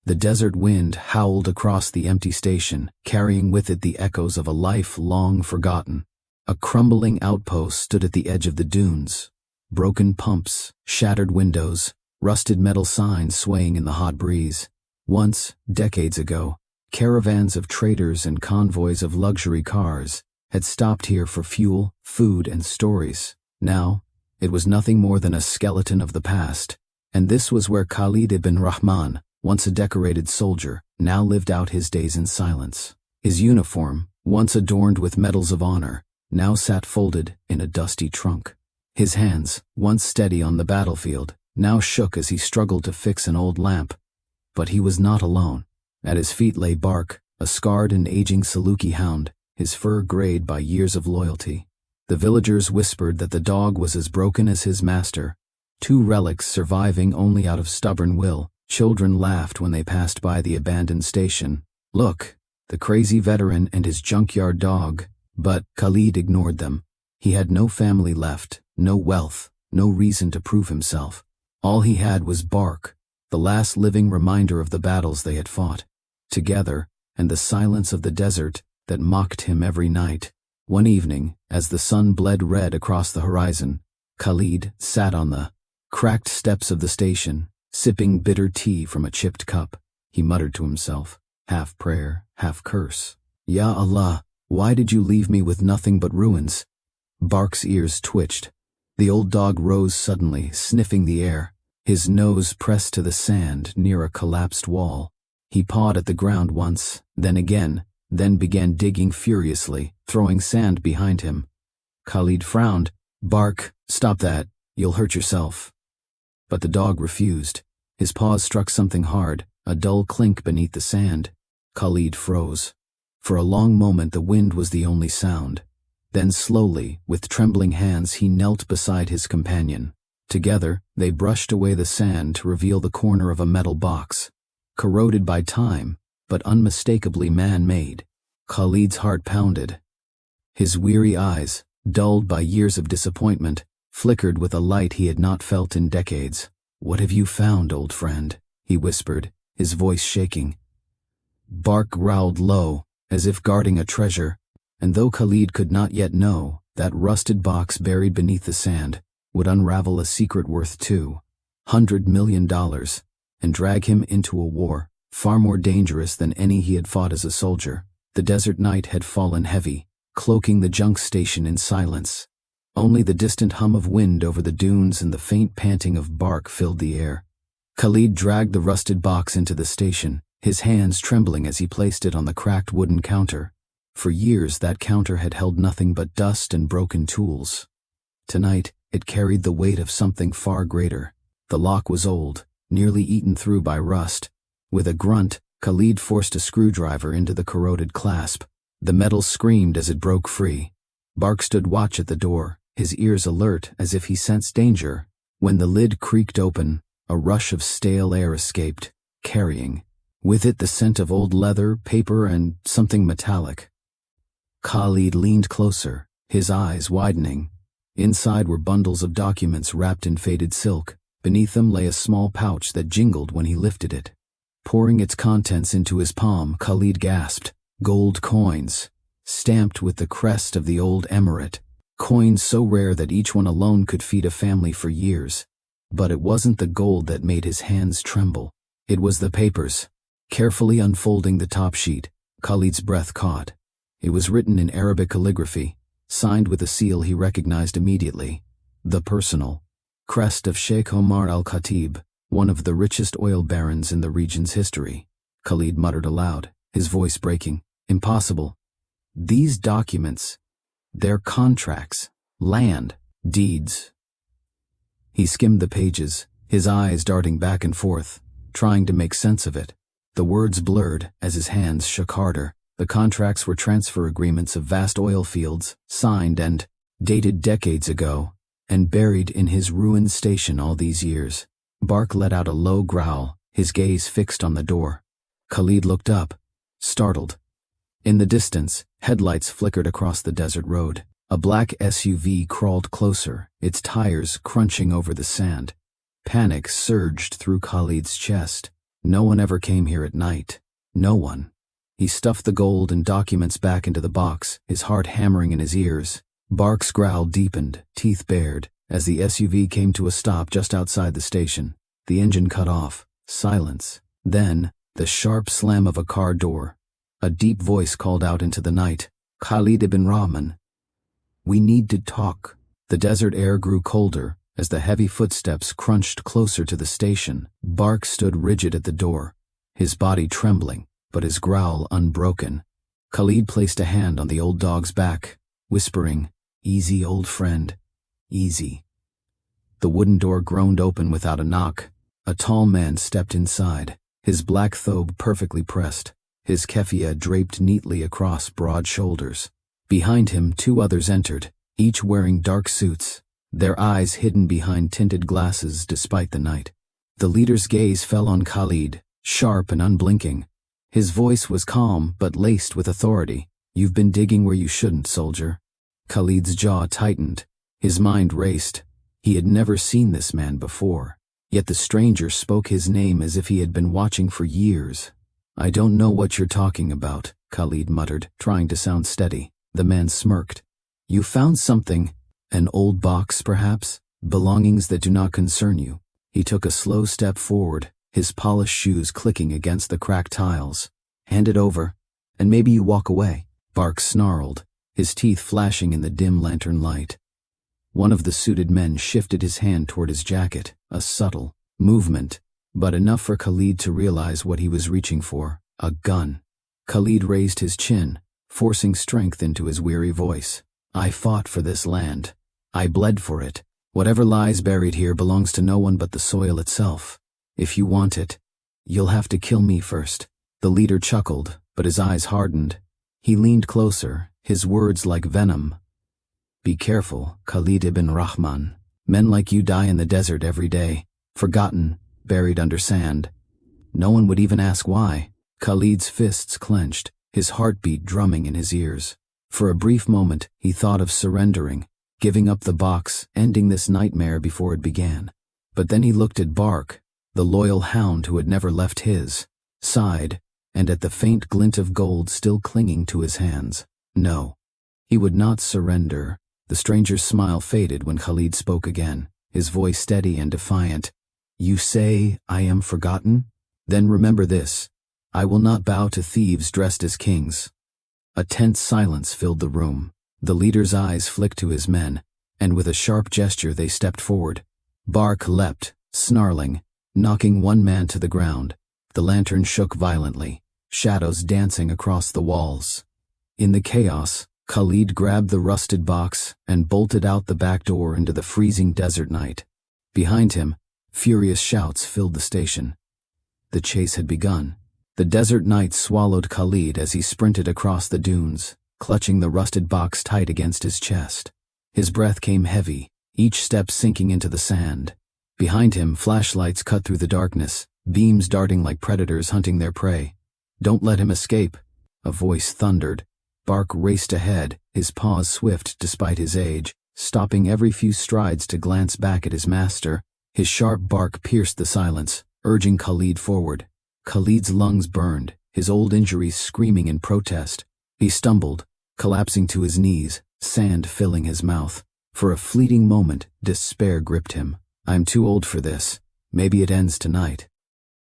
The desert wind howled across the empty station, carrying with it the echoes of a life long forgotten. A crumbling outpost stood at the edge of the dunes. Broken pumps, shattered windows, rusted metal signs swaying in the hot breeze. Once, decades ago, caravans of traders and convoys of luxury cars had stopped here for fuel, food, and stories. Now, it was nothing more than a skeleton of the past, and this was where Khalid ibn Rahman, once a decorated soldier, now lived out his days in silence. His uniform, once adorned with medals of honor, now sat folded in a dusty trunk. His hands, once steady on the battlefield, now shook as he struggled to fix an old lamp. But he was not alone. At his feet lay Barq, a scarred and aging Saluki hound, his fur grayed by years of loyalty. The villagers whispered that the dog was as broken as his master, two relics surviving only out of stubborn will. Children laughed when they passed by the abandoned station. Look, the crazy veteran and his junkyard dog. But Khalid ignored them. He had no family left, no wealth, no reason to prove himself. All he had was Barq, the last living reminder of the battles they had fought together, and the silence of the desert that mocked him every night. One evening, as the sun bled red across the horizon, Khalid sat on the cracked steps of the station, sipping bitter tea from a chipped cup. He muttered to himself, half prayer, half curse. Ya Allah, why did you leave me with nothing but ruins? Barq's ears twitched. The old dog rose suddenly, sniffing the air, his nose pressed to the sand near a collapsed wall. He pawed at the ground once, then again, then began digging furiously, throwing sand behind him. Khalid frowned. Barq, stop that, you'll hurt yourself. But the dog refused. His paws struck something hard, a dull clink beneath the sand. Khalid froze. For a long moment the wind was the only sound. Then slowly, with trembling hands, he knelt beside his companion. Together, they brushed away the sand to reveal the corner of a metal box. Corroded by time, but unmistakably man-made. Khalid's heart pounded. His weary eyes, dulled by years of disappointment, flickered with a light he had not felt in decades. What have you found, old friend? He whispered, his voice shaking. Barq growled low, as if guarding a treasure, and though Khalid could not yet know, that rusted box buried beneath the sand would unravel a secret worth $200 million and drag him into a war far more dangerous than any he had fought as a soldier. The desert night had fallen heavy, cloaking the junk station in silence. Only the distant hum of wind over the dunes and the faint panting of Barq filled the air. Khalid dragged the rusted box into the station, his hands trembling as he placed it on the cracked wooden counter. For years that counter had held nothing but dust and broken tools. Tonight, it carried the weight of something far greater. The lock was old, nearly eaten through by rust. With a grunt, Khalid forced a screwdriver into the corroded clasp. The metal screamed as it broke free. Barq stood watch at the door, his ears alert as if he sensed danger. When the lid creaked open, a rush of stale air escaped, carrying with it the scent of old leather, paper, and something metallic. Khalid leaned closer, his eyes widening. Inside were bundles of documents wrapped in faded silk. Beneath them lay a small pouch that jingled when he lifted it. Pouring its contents into his palm, Khalid gasped. Gold coins, stamped with the crest of the old emirate. Coins so rare that each one alone could feed a family for years. But it wasn't the gold that made his hands tremble. It was the papers. Carefully unfolding the top sheet, Khalid's breath caught. It was written in Arabic calligraphy, signed with a seal he recognized immediately. The personal crest of Sheikh Omar Al-Khatib, one of the richest oil barons in the region's history. Khalid muttered aloud, his voice breaking. Impossible. These documents, they're contracts, land, deeds. He skimmed the pages, his eyes darting back and forth, trying to make sense of it. The words blurred as his hands shook harder. The contracts were transfer agreements of vast oil fields, signed and dated decades ago, and buried in his ruined station all these years. Barq let out a low growl, his gaze fixed on the door. Khalid looked up, startled. In the distance, headlights flickered across the desert road. A black SUV crawled closer, its tires crunching over the sand. Panic surged through Khalid's chest. No one ever came here at night. No one. He stuffed the gold and documents back into the box, his heart hammering in his ears. Barq's growl deepened, teeth bared, as the SUV came to a stop just outside the station. The engine cut off. Silence. Then, the sharp slam of a car door. A deep voice called out into the night. Khalid ibn Rahman. "We need to talk." The desert air grew colder as the heavy footsteps crunched closer to the station. Barq stood rigid at the door, his body trembling, but his growl unbroken. Khalid placed a hand on the old dog's back, whispering, "Easy, old friend. Easy." The wooden door groaned open without a knock. A tall man stepped inside, his black thobe perfectly pressed, his keffiyeh draped neatly across broad shoulders. Behind him, two others entered, each wearing dark suits, their eyes hidden behind tinted glasses despite the night. The leader's gaze fell on Khalid, sharp and unblinking. His voice was calm but laced with authority. "You've been digging where you shouldn't, soldier." Khalid's jaw tightened. His mind raced. He had never seen this man before. Yet the stranger spoke his name as if he had been watching for years. "I don't know what you're talking about," Khalid muttered, trying to sound steady. The man smirked. "You found something. An old box, perhaps? Belongings that do not concern you." He took a slow step forward, his polished shoes clicking against the cracked tiles. "Hand it over, and maybe you walk away." Barq snarled, his teeth flashing in the dim lantern light. One of the suited men shifted his hand toward his jacket, a subtle movement, but enough for Khalid to realize what he was reaching for, a gun. Khalid raised his chin, forcing strength into his weary voice. "I fought for this land. I bled for it. Whatever lies buried here belongs to no one but the soil itself. If you want it, you'll have to kill me first." The leader chuckled, but his eyes hardened. He leaned closer, his words like venom. "Be careful, Khalid ibn Rahman. Men like you die in the desert every day, forgotten, buried under sand. No one would even ask why." Khalid's fists clenched, his heartbeat drumming in his ears. For a brief moment, he thought of surrendering, giving up the box, ending this nightmare before it began. But then he looked at Barq, the loyal hound who had never left his, sighed, and at the faint glint of gold still clinging to his hands. No, he would not surrender. The stranger's smile faded when Khalid spoke again, his voice steady and defiant. "You say I am forgotten? Then remember this. I will not bow to thieves dressed as kings." A tense silence filled the room. The leader's eyes flicked to his men, and with a sharp gesture they stepped forward. Barq leapt, snarling, knocking one man to the ground. The lantern shook violently, shadows dancing across the walls. In the chaos, Khalid grabbed the rusted box and bolted out the back door into the freezing desert night. Behind him, furious shouts filled the station. The chase had begun. The desert night swallowed Khalid as he sprinted across the dunes, clutching the rusted box tight against his chest. His breath came heavy, each step sinking into the sand. Behind him, flashlights cut through the darkness, beams darting like predators hunting their prey. "Don't let him escape," a voice thundered. Barq raced ahead, his paws swift despite his age, stopping every few strides to glance back at his master. His sharp bark pierced the silence, urging Khalid forward. Khalid's lungs burned, his old injuries screaming in protest. He stumbled, collapsing to his knees, sand filling his mouth. For a fleeting moment, despair gripped him. "I'm too old for this. Maybe it ends tonight."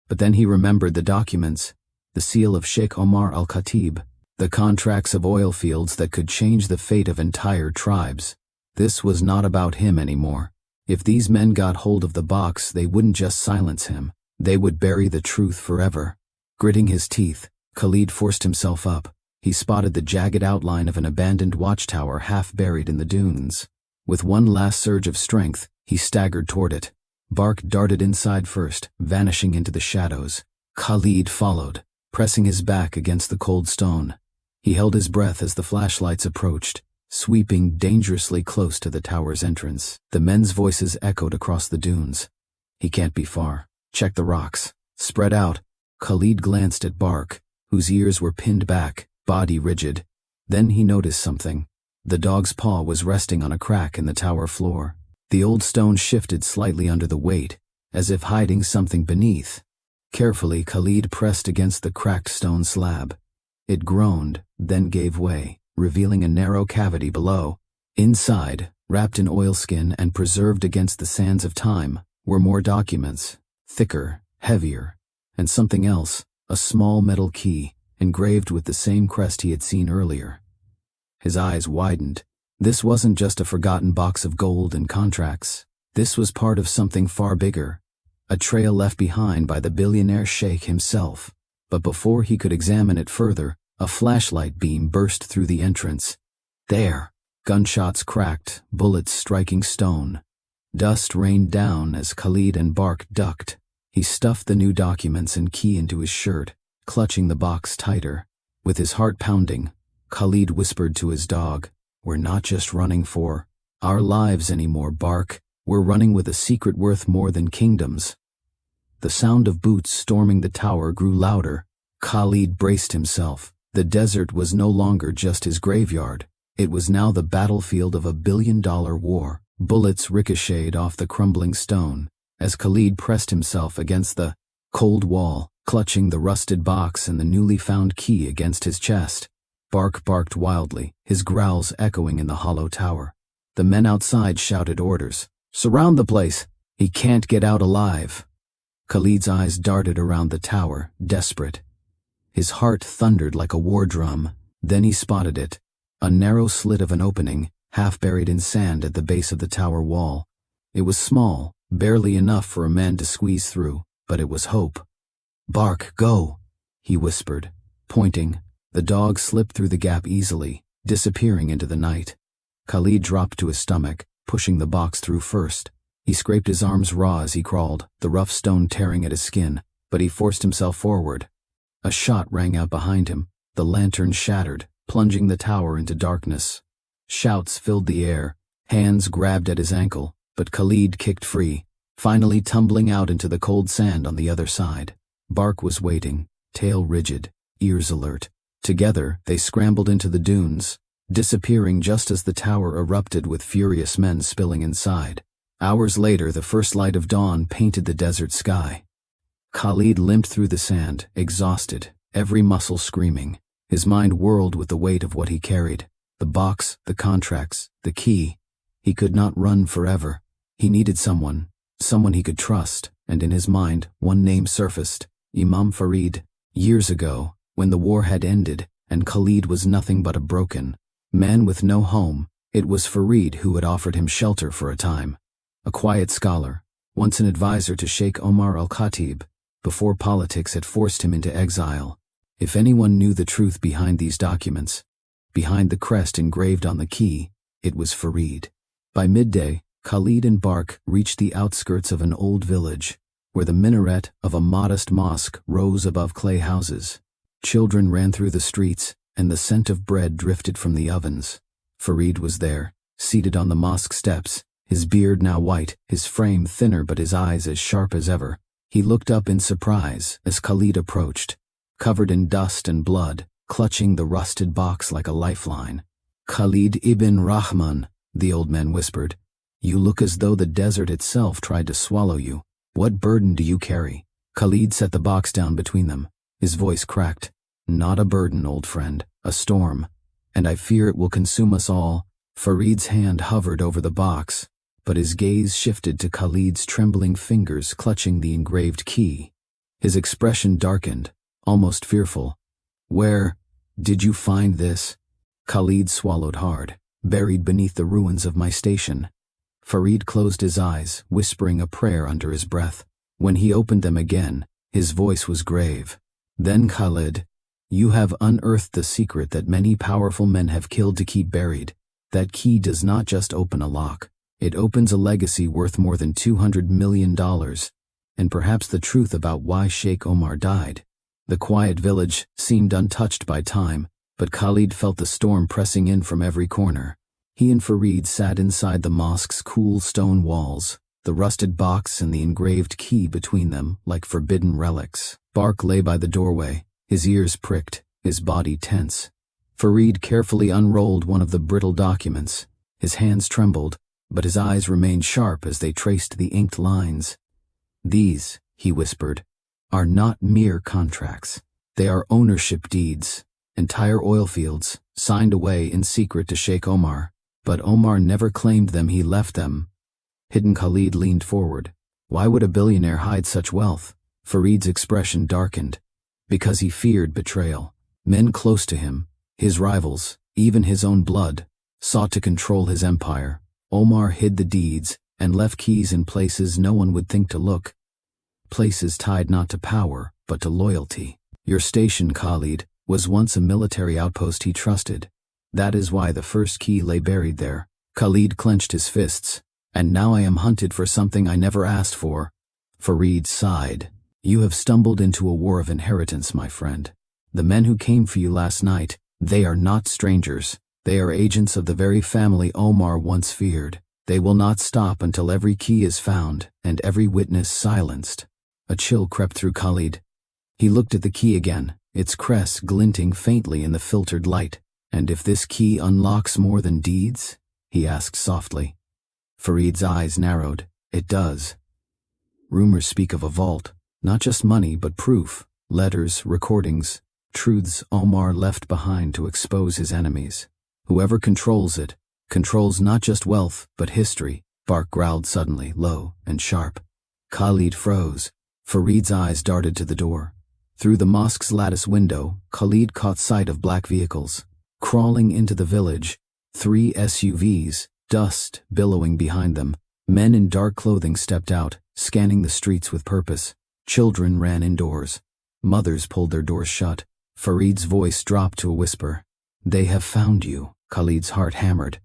But then he remembered the documents, the seal of Sheikh Omar Al-Khatib, the contracts of oil fields that could change the fate of entire tribes. This was not about him anymore. If these men got hold of the box, they wouldn't just silence him. They would bury the truth forever. Gritting his teeth, Khalid forced himself up. He spotted the jagged outline of an abandoned watchtower half buried in the dunes. With one last surge of strength, he staggered toward it. Barq darted inside first, vanishing into the shadows. Khalid followed, pressing his back against the cold stone. He held his breath as the flashlights approached, sweeping dangerously close to the tower's entrance. The men's voices echoed across the dunes. "He can't be far. Check the rocks. Spread out." Khalid glanced at Barq, whose ears were pinned back, body rigid. Then he noticed something. The dog's paw was resting on a crack in the tower floor. The old stone shifted slightly under the weight, as if hiding something beneath. Carefully, Khalid pressed against the cracked stone slab. It groaned, then gave way, revealing a narrow cavity below. Inside, wrapped in oilskin and preserved against the sands of time, were more documents, thicker, heavier, and something else, a small metal key, engraved with the same crest he had seen earlier. His eyes widened. This wasn't just a forgotten box of gold and contracts. This was part of something far bigger, a trail left behind by the billionaire sheikh himself. But before he could examine it further, a flashlight beam burst through the entrance. There! Gunshots cracked, bullets striking stone. Dust rained down as Khalid and Barq ducked. He stuffed the new documents and key into his shirt, clutching the box tighter. With his heart pounding, Khalid whispered to his dog, "We're not just running for our lives anymore, Barq. We're running with a secret worth more than kingdoms." The sound of boots storming the tower grew louder. Khalid braced himself. The desert was no longer just his graveyard. It was now the battlefield of a billion-dollar war. Bullets ricocheted off the crumbling stone as Khalid pressed himself against the cold wall, clutching the rusted box and the newly found key against his chest. Barq barked wildly, his growls echoing in the hollow tower. The men outside shouted orders. "Surround the place! He can't get out alive!" Khalid's eyes darted around the tower, desperate. His heart thundered like a war drum. Then he spotted it. A narrow slit of an opening, half buried in sand at the base of the tower wall. It was small, barely enough for a man to squeeze through, but it was hope. "Barq, go!" he whispered, pointing. The dog slipped through the gap easily, disappearing into the night. Khalid dropped to his stomach, pushing the box through first. He scraped his arms raw as he crawled, the rough stone tearing at his skin, but he forced himself forward. A shot rang out behind him. The lantern shattered, plunging the tower into darkness. Shouts filled the air. Hands grabbed at his ankle, but Khalid kicked free, finally tumbling out into the cold sand on the other side. Barq was waiting, tail rigid, ears alert. Together, they scrambled into the dunes, disappearing just as the tower erupted with furious men spilling inside. Hours later, the first light of dawn painted the desert sky. Khalid limped through the sand, exhausted, every muscle screaming. His mind whirled with the weight of what he carried. The box, the contracts, the key. He could not run forever. He needed someone he could trust, and in his mind, one name surfaced. Imam Farid. Years ago, when the war had ended, and Khalid was nothing but a broken man with no home, it was Farid who had offered him shelter for a time. A quiet scholar, once an advisor to Sheikh Omar Al-Khatib, before politics had forced him into exile. If anyone knew the truth behind these documents, behind the crest engraved on the key, it was Farid. By midday, Khalid and Barq reached the outskirts of an old village, where the minaret of a modest mosque rose above clay houses. Children ran through the streets, and the scent of bread drifted from the ovens. Farid was there, seated on the mosque steps, his beard now white, his frame thinner but his eyes as sharp as ever. He looked up in surprise as Khalid approached, covered in dust and blood, clutching the rusted box like a lifeline. "Khalid ibn Rahman," the old man whispered. "You look as though the desert itself tried to swallow you. What burden do you carry?" Khalid set the box down between them. His voice cracked. "Not a burden, old friend, a storm. And I fear it will consume us all." Farid's hand hovered over the box, but his gaze shifted to Khalid's trembling fingers clutching the engraved key. His expression darkened, almost fearful. "Where did you find this?" Khalid swallowed hard. "Buried beneath the ruins of my station." Farid closed his eyes, whispering a prayer under his breath. When he opened them again, his voice was grave. "Then, Khalid, you have unearthed the secret that many powerful men have killed to keep buried. That key does not just open a lock. It opens a legacy worth more than $200 million, and perhaps the truth about why Sheikh Omar died." The quiet village seemed untouched by time, but Khalid felt the storm pressing in from every corner. He and Farid sat inside the mosque's cool stone walls, the rusted box and the engraved key between them like forbidden relics. Barq lay by the doorway, his ears pricked, his body tense. Farid carefully unrolled one of the brittle documents. His hands trembled, but his eyes remained sharp as they traced the inked lines. "These," he whispered, are not mere contracts. They are ownership deeds, entire oil fields, signed away in secret to Sheikh Omar. But Omar never claimed them, he left them. Hidden. Khalid leaned forward. Why would a billionaire hide such wealth? Farid's expression darkened. Because he feared betrayal. Men close to him, his rivals, even his own blood, sought to control his empire. Omar hid the deeds and left keys in places no one would think to look. Places tied not to power, but to loyalty. Your station, Khalid, was once a military outpost he trusted. That is why the first key lay buried there. Khalid clenched his fists. And now I am hunted for something I never asked for. Farid sighed. You have stumbled into a war of inheritance, my friend. The men who came for you last night, they are not strangers. They are agents of the very family Omar once feared. They will not stop until every key is found and every witness silenced. A chill crept through Khalid. He looked at the key again, its crest glinting faintly in the filtered light. And if this key unlocks more than deeds? He asked softly. Farid's eyes narrowed. It does. Rumors speak of a vault, not just money but proof, letters, recordings, truths Omar left behind to expose his enemies. Whoever controls it, controls not just wealth but history. Barq growled suddenly, low and sharp. Khalid froze. Farid's eyes darted to the door. Through the mosque's lattice window, Khalid caught sight of black vehicles. Crawling into the village, 3 SUVs, dust billowing behind them. Men in dark clothing stepped out, scanning the streets with purpose. Children ran indoors. Mothers pulled their doors shut. Farid's voice dropped to a whisper. They have found you. Khalid's heart hammered.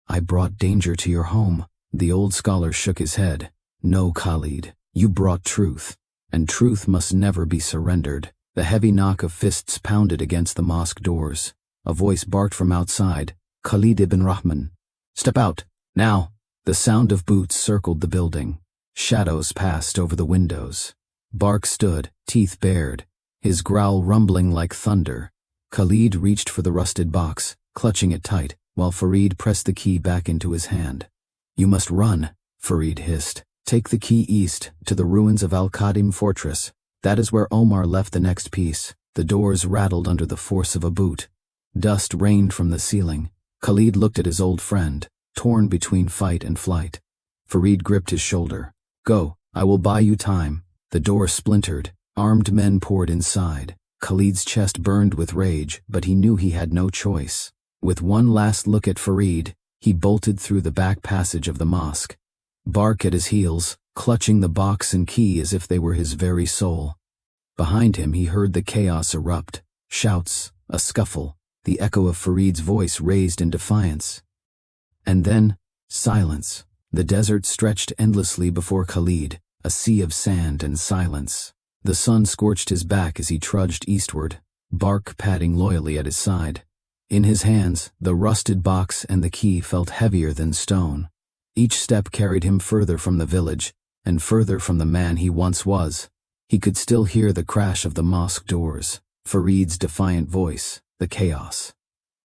I brought danger to your home. The old scholar shook his head. No, Khalid, you brought truth, and truth must never be surrendered. The heavy knock of fists pounded against the mosque doors. A voice barked from outside. Khalid ibn Rahman. Step out, now. The sound of boots circled the building. Shadows passed over the windows. Barq stood, teeth bared, his growl rumbling like thunder. Khalid reached for the rusted box, clutching it tight, while Farid pressed the key back into his hand. You must run, Farid hissed. Take the key east, to the ruins of Al-Qadim fortress. That is where Omar left the next piece. The doors rattled under the force of a boot. Dust rained from the ceiling. Khalid looked at his old friend, torn between fight and flight. Farid gripped his shoulder. Go, I will buy you time. The door splintered. Armed men poured inside. Khalid's chest burned with rage, but he knew he had no choice. With one last look at Farid, he bolted through the back passage of the mosque. Barq at his heels, clutching the box and key as if they were his very soul. Behind him he heard the chaos erupt. Shouts, a scuffle, the echo of Farid's voice raised in defiance. And then, silence. The desert stretched endlessly before Khalid, a sea of sand and silence. The sun scorched his back as he trudged eastward, Barq padding loyally at his side. In his hands, the rusted box and the key felt heavier than stone. Each step carried him further from the village, and further from the man he once was. He could still hear the crash of the mosque doors, Farid's defiant voice, the chaos.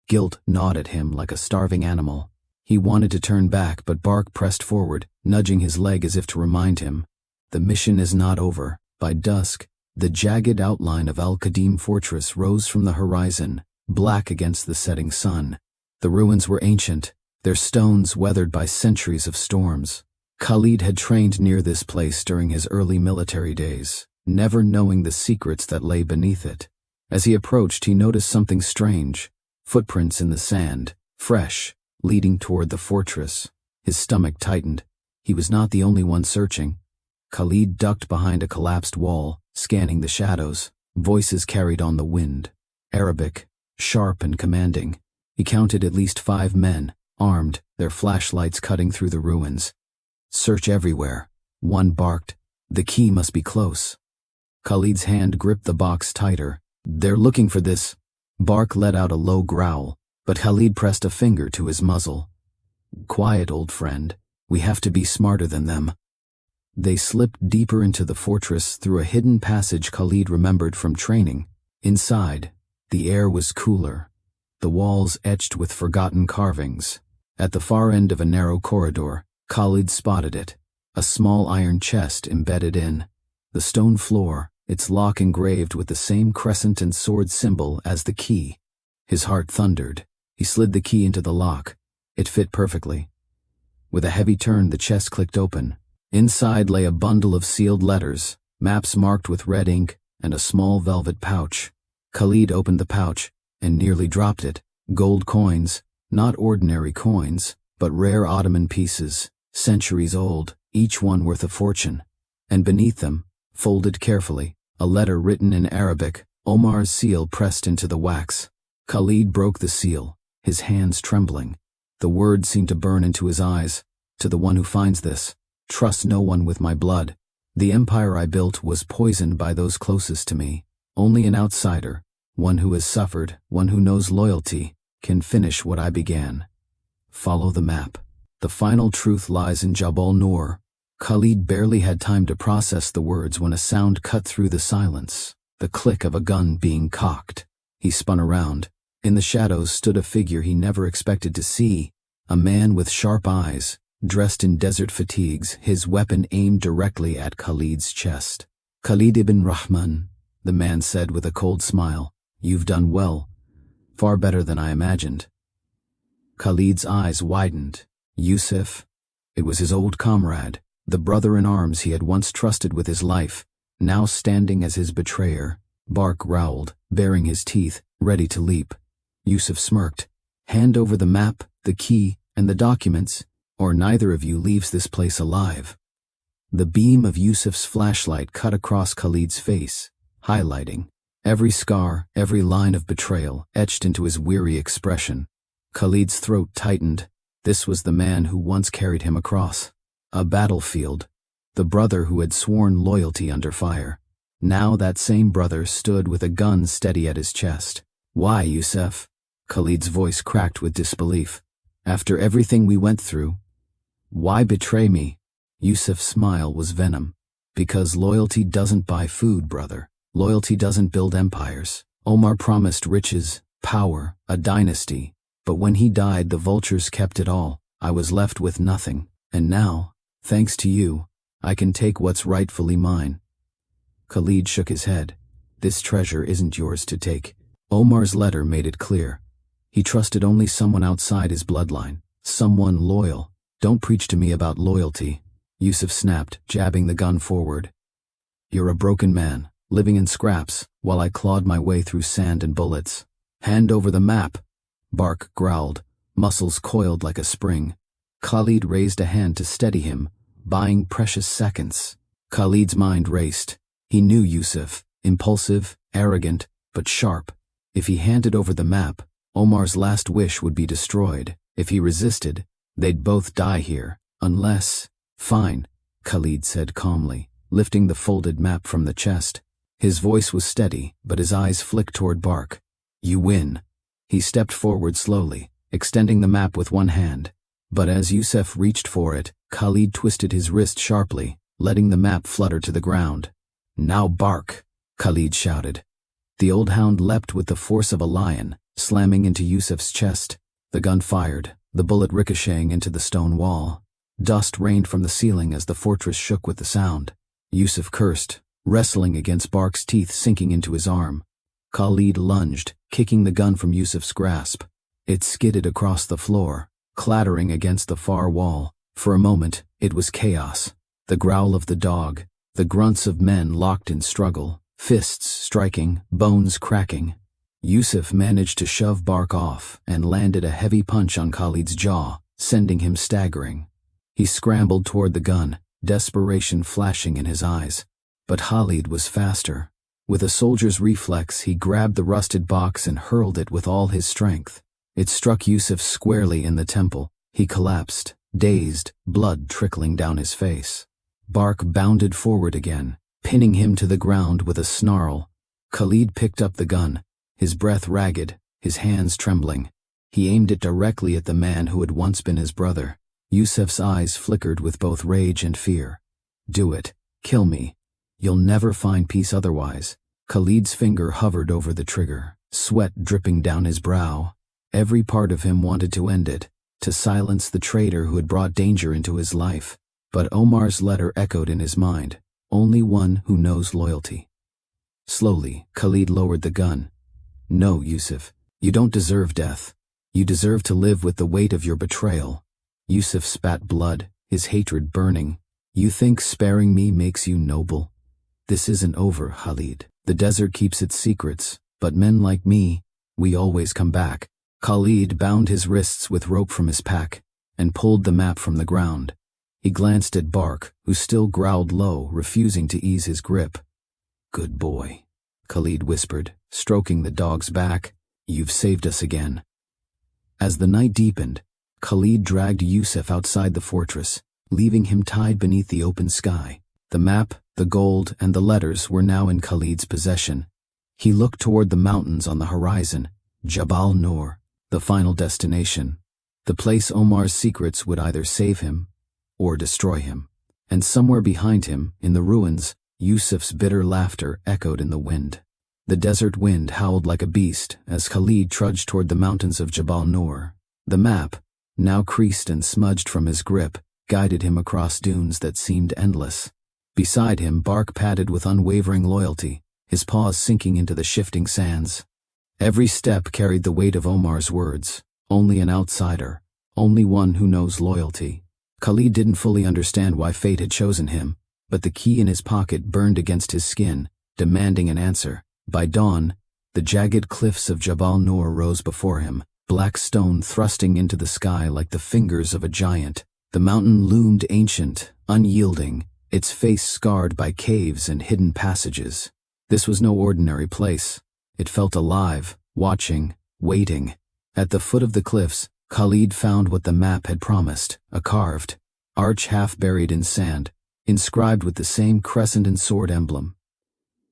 Guilt gnawed at him like a starving animal. He wanted to turn back, but Barq pressed forward, nudging his leg as if to remind him. The mission is not over. By dusk, the jagged outline of Al-Qadim fortress rose from the horizon, black against the setting sun. The ruins were ancient, their stones weathered by centuries of storms. Khalid had trained near this place during his early military days, never knowing the secrets that lay beneath it. As he approached, he noticed something strange. Footprints in the sand, fresh, leading toward the fortress. His stomach tightened. He was not the only one searching. Khalid ducked behind a collapsed wall, scanning the shadows. Voices carried on the wind. Arabic, sharp and commanding. He counted at least 5 men, armed, their flashlights cutting through the ruins. Search everywhere. One barked. The key must be close. Khalid's hand gripped the box tighter. They're looking for this. Barq let out a low growl, but Khalid pressed a finger to his muzzle. Quiet, old friend. We have to be smarter than them. They slipped deeper into the fortress through a hidden passage Khalid remembered from training. Inside, the air was cooler, the walls etched with forgotten carvings. At the far end of a narrow corridor, Khalid spotted it, a small iron chest embedded in. The stone floor, its lock engraved with the same crescent and sword symbol as the key. His heart thundered. He slid the key into the lock. It fit perfectly. With a heavy turn, the chest clicked open. Inside lay a bundle of sealed letters, maps marked with red ink, and a small velvet pouch. Khalid opened the pouch and nearly dropped it. Gold coins, not ordinary coins, but rare Ottoman pieces, centuries old, each one worth a fortune. And beneath them, folded carefully, a letter written in Arabic, Omar's seal pressed into the wax. Khalid broke the seal, his hands trembling. The words seemed to burn into his eyes. To the one who finds this, trust no one with my blood. The empire I built was poisoned by those closest to me. Only an outsider, one who has suffered, one who knows loyalty, can finish what I began. Follow the map. The final truth lies in Jabal Noor. Khalid barely had time to process the words when a sound cut through the silence, the click of a gun being cocked. He spun around. In the shadows stood a figure he never expected to see, a man with sharp eyes, dressed in desert fatigues, his weapon aimed directly at Khalid's chest. Khalid ibn Rahman, the man said with a cold smile, you've done well, far better than I imagined. Khalid's eyes widened. Yusuf? It was his old comrade, the brother in arms he had once trusted with his life, now standing as his betrayer. Barq growled, baring his teeth, ready to leap. Yusuf smirked. Hand over the map, the key, and the documents, or neither of you leaves this place alive. The beam of Yusuf's flashlight cut across Khalid's face, highlighting every scar, every line of betrayal etched into his weary expression. Khalid's throat tightened. This was the man who once carried him across a battlefield, the brother who had sworn loyalty under fire. Now that same brother stood with a gun steady at his chest. Why, Yusuf? Khalid's voice cracked with disbelief. After everything we went through, why betray me? Yusuf's smile was venom. Because loyalty doesn't buy food, brother. Loyalty doesn't build empires. Omar promised riches, power, a dynasty. But when he died, the vultures kept it all. I was left with nothing. And now, thanks to you, I can take what's rightfully mine. Khalid shook his head. This treasure isn't yours to take. Omar's letter made it clear. He trusted only someone outside his bloodline, someone loyal. Don't preach to me about loyalty. Yusuf snapped, jabbing the gun forward. You're a broken man, living in scraps, while I clawed my way through sand and bullets. Hand over the map. Barq growled, muscles coiled like a spring. Khalid raised a hand to steady him, buying precious seconds. Khalid's mind raced. He knew Yusuf, impulsive, arrogant, but sharp. If he handed over the map, Omar's last wish would be destroyed. If he resisted, they'd both die here, unless… Fine, Khalid said calmly, lifting the folded map from the chest. His voice was steady, but his eyes flicked toward Barq. You win. He stepped forward slowly, extending the map with one hand. But as Yusuf reached for it, Khalid twisted his wrist sharply, letting the map flutter to the ground. Now Barq, Khalid shouted. The old hound leapt with the force of a lion, slamming into Yusuf's chest. The gun fired, the bullet ricocheting into the stone wall. Dust rained from the ceiling as the fortress shook with the sound. Yusuf cursed, wrestling against Barq's teeth sinking into his arm. Khalid lunged, kicking the gun from Yusuf's grasp. It skidded across the floor, clattering against the far wall. For a moment, it was chaos. The growl of the dog, the grunts of men locked in struggle, fists striking, bones cracking. Yusuf managed to shove Barq off and landed a heavy punch on Khalid's jaw, sending him staggering. He scrambled toward the gun, desperation flashing in his eyes. But Khalid was faster. With a soldier's reflex, he grabbed the rusted box and hurled it with all his strength. It struck Yusuf squarely in the temple. He collapsed, dazed, blood trickling down his face. Barq bounded forward again, pinning him to the ground with a snarl. Khalid picked up the gun, his breath ragged, his hands trembling. He aimed it directly at the man who had once been his brother. Yusuf's eyes flickered with both rage and fear. Do it. Kill me. You'll never find peace otherwise. Khalid's finger hovered over the trigger, sweat dripping down his brow. Every part of him wanted to end it, to silence the traitor who had brought danger into his life. But Omar's letter echoed in his mind. Only one who knows loyalty. Slowly, Khalid lowered the gun. "No, Yusuf, you don't deserve death. You deserve to live with the weight of your betrayal." Yusuf spat blood, his hatred burning. "You think sparing me makes you noble? This isn't over, Khalid. The desert keeps its secrets, but men like me, we always come back." Khalid bound his wrists with rope from his pack and pulled the map from the ground. He glanced at Barq, who still growled low, refusing to ease his grip. "Good boy," Khalid whispered, stroking the dog's back. "You've saved us again." As the night deepened, Khalid dragged Yusuf outside the fortress, leaving him tied beneath the open sky. The map, the gold, and the letters were now in Khalid's possession. He looked toward the mountains on the horizon, Jabal Nur, the final destination, the place Omar's secrets would either save him or destroy him. And somewhere behind him, in the ruins, Yusuf's bitter laughter echoed in the wind. The desert wind howled like a beast as Khalid trudged toward the mountains of Jabal Nur. The map, now creased and smudged from his grip, guided him across dunes that seemed endless. Beside him, Barq padded with unwavering loyalty, his paws sinking into the shifting sands. Every step carried the weight of Omar's words. Only an outsider, only one who knows loyalty. Khalid didn't fully understand why fate had chosen him, but the key in his pocket burned against his skin, demanding an answer. By dawn, the jagged cliffs of Jabal Nur rose before him, black stone thrusting into the sky like the fingers of a giant. The mountain loomed ancient, unyielding, its face scarred by caves and hidden passages. This was no ordinary place. It felt alive, watching, waiting. At the foot of the cliffs, Khalid found what the map had promised, a carved arch half buried in sand, inscribed with the same crescent and sword emblem.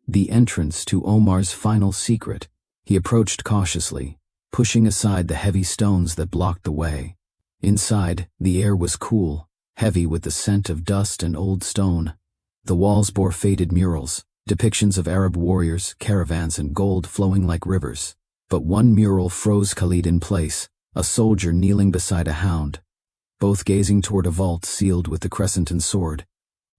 The entrance to Omar's final secret. He approached cautiously, pushing aside the heavy stones that blocked the way. Inside, the air was cool, heavy with the scent of dust and old stone. The walls bore faded murals, depictions of Arab warriors, caravans, and gold flowing like rivers. But one mural froze Khalid in place, a soldier kneeling beside a hound, both gazing toward a vault sealed with the crescent and sword.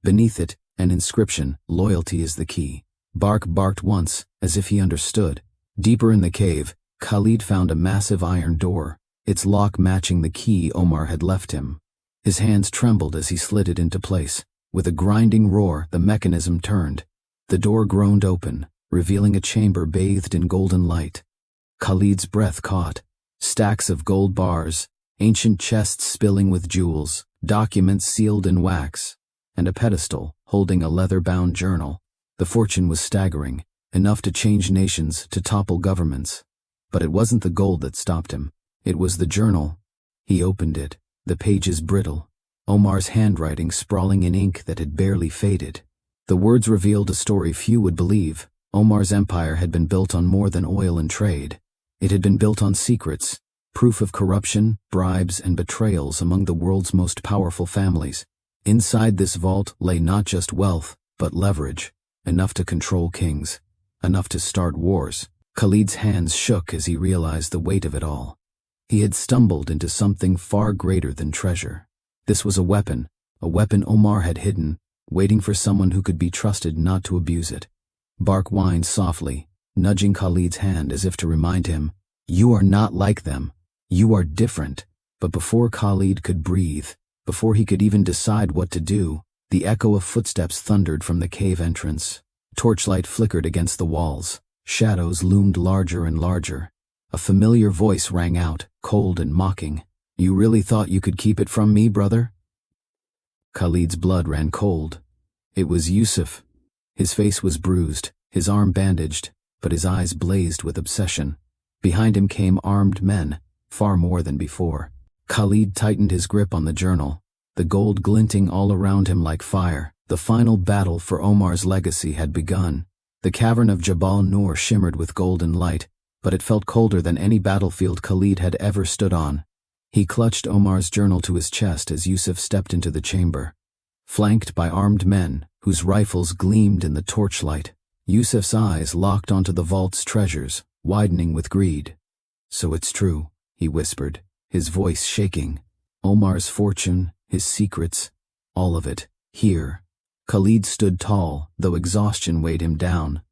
Beneath it, an inscription, "Loyalty is the key." Barq barked once, as if he understood. Deeper in the cave, Khalid found a massive iron door, its lock matching the key Omar had left him. His hands trembled as he slid it into place. With a grinding roar, the mechanism turned. The door groaned open, revealing a chamber bathed in golden light. Khalid's breath caught. Stacks of gold bars, ancient chests spilling with jewels, documents sealed in wax, and a pedestal holding a leather-bound journal. The fortune was staggering, enough to change nations, to topple governments. But it wasn't the gold that stopped him. It was the journal. He opened it, the pages brittle, Omar's handwriting sprawling in ink that had barely faded. The words revealed a story few would believe. Omar's empire had been built on more than oil and trade. It had been built on secrets, proof of corruption, bribes, and betrayals among the world's most powerful families. Inside this vault lay not just wealth, but leverage, enough to control kings, enough to start wars. Khalid's hands shook as he realized the weight of it all. He had stumbled into something far greater than treasure. This was a weapon Omar had hidden, waiting for someone who could be trusted not to abuse it. Barq whined softly, nudging Khalid's hand as if to remind him, "You are not like them. You are different." But before Khalid could breathe, before he could even decide what to do, the echo of footsteps thundered from the cave entrance. Torchlight flickered against the walls. Shadows loomed larger and larger. A familiar voice rang out, cold and mocking. "You really thought you could keep it from me, brother?" Khalid's blood ran cold. It was Yusuf. His face was bruised, his arm bandaged, but his eyes blazed with obsession. Behind him came armed men, far more than before. Khalid tightened his grip on the journal, the gold glinting all around him like fire. The final battle for Omar's legacy had begun. The cavern of Jabal Nur shimmered with golden light, but it felt colder than any battlefield Khalid had ever stood on. He clutched Omar's journal to his chest as Yusuf stepped into the chamber. Flanked by armed men, whose rifles gleamed in the torchlight, Yusuf's eyes locked onto the vault's treasures, widening with greed. "So it's true," he whispered, his voice shaking. "Omar's fortune, his secrets, all of it, here." Khalid stood tall, though exhaustion weighed him down.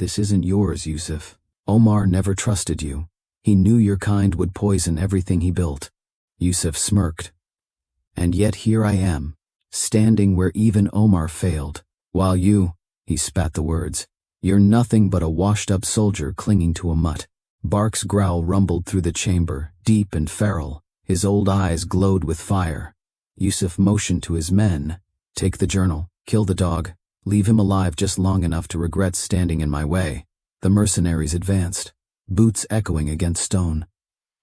"This isn't yours, Yusuf. Omar never trusted you. He knew your kind would poison everything he built." Yusuf smirked. "And yet here I am, standing where even Omar failed, while you," he spat the words, "you're nothing but a washed-up soldier clinging to a mutt." Barq's growl rumbled through the chamber, deep and feral. His old eyes glowed with fire. Yusuf motioned to his men. "Take the journal, kill the dog, leave him alive just long enough to regret standing in my way." The mercenaries advanced, boots echoing against stone.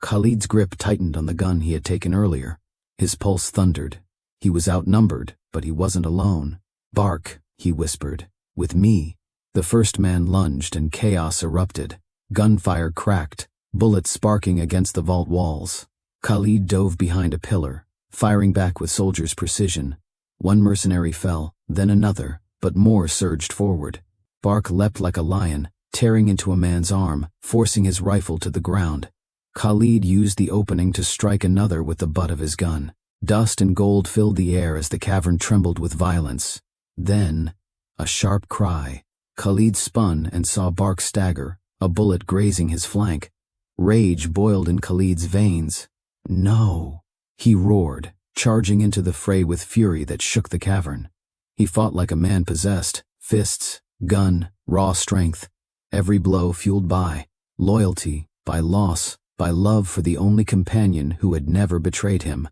Khalid's grip tightened on the gun he had taken earlier. His pulse thundered. He was outnumbered, but he wasn't alone. "Barq," he whispered, "with me." The first man lunged and chaos erupted. Gunfire cracked, bullets sparking against the vault walls. Khalid dove behind a pillar, firing back with soldier's precision. One mercenary fell, then another, but more surged forward. Barq leapt like a lion, tearing into a man's arm, forcing his rifle to the ground. Khalid used the opening to strike another with the butt of his gun. Dust and gold filled the air as the cavern trembled with violence. Then, a sharp cry. Khalid spun and saw Barq stagger, a bullet grazing his flank. Rage boiled in Khalid's veins. "No!" he roared, charging into the fray with fury that shook the cavern. He fought like a man possessed, fists, gun, raw strength. Every blow fueled by loyalty, by loss, by love for the only companion who had never betrayed him.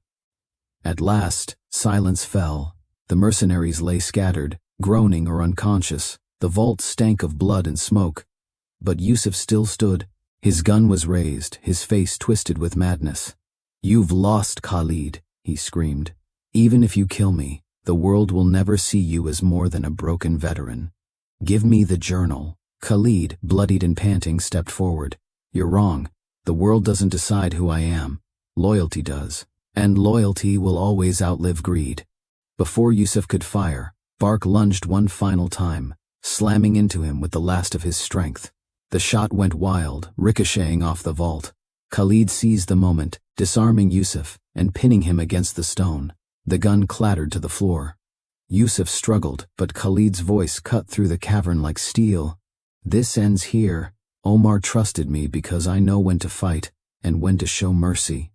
At last, silence fell. The mercenaries lay scattered, groaning or unconscious. The vault stank of blood and smoke. But Yusuf still stood. His gun was raised, his face twisted with madness. "You've lost, Khalid," he screamed. "Even if you kill me, the world will never see you as more than a broken veteran. Give me the journal." Khalid, bloodied and panting, stepped forward. "You're wrong. The world doesn't decide who I am. Loyalty does. And loyalty will always outlive greed." Before Yusuf could fire, Barq lunged one final time, slamming into him with the last of his strength. The shot went wild, ricocheting off the vault. Khalid seized the moment, disarming Yusuf and pinning him against the stone. The gun clattered to the floor. Yusuf struggled, but Khalid's voice cut through the cavern like steel. "This ends here. Omar trusted me because I know when to fight and when to show mercy."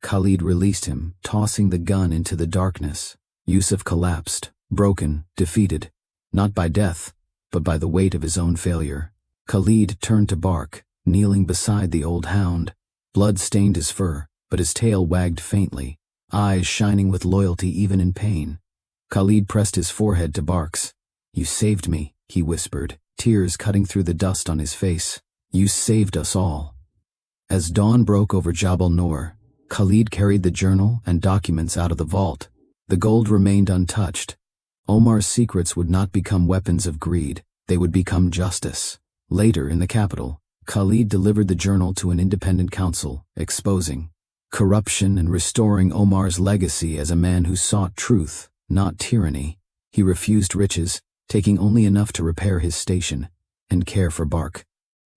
Khalid released him, tossing the gun into the darkness. Yusuf collapsed, broken, defeated, not by death, but by the weight of his own failure. Khalid turned to Barq, kneeling beside the old hound. Blood stained his fur, but his tail wagged faintly, eyes shining with loyalty even in pain. Khalid pressed his forehead to Barq's. "You saved me," he whispered, tears cutting through the dust on his face. "You saved us all." As dawn broke over Jabal Noor, Khalid carried the journal and documents out of the vault. The gold remained untouched. Omar's secrets would not become weapons of greed, they would become justice. Later, in the capital, Khalid delivered the journal to an independent council, exposing corruption and restoring Omar's legacy as a man who sought truth, not tyranny. He refused riches, taking only enough to repair his station and care for Barq.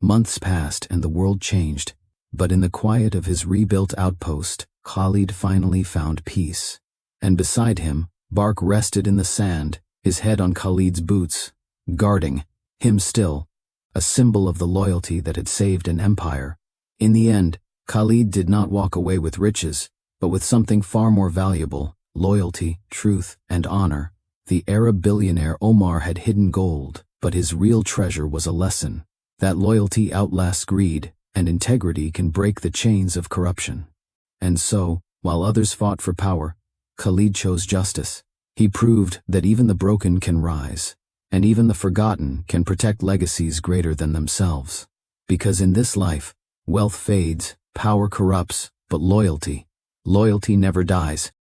Months passed and the world changed, but in the quiet of his rebuilt outpost, Khalid finally found peace. And beside him, Barq rested in the sand, his head on Khalid's boots, guarding him still, a symbol of the loyalty that had saved an empire. In the end, Khalid did not walk away with riches, but with something far more valuable: loyalty, truth, and honor. The Arab billionaire Omar had hidden gold, but his real treasure was a lesson that loyalty outlasts greed, and integrity can break the chains of corruption. And so, while others fought for power, Khalid chose justice. He proved that even the broken can rise, and even the forgotten can protect legacies greater than themselves. Because in this life, wealth fades, power corrupts, but loyalty never dies.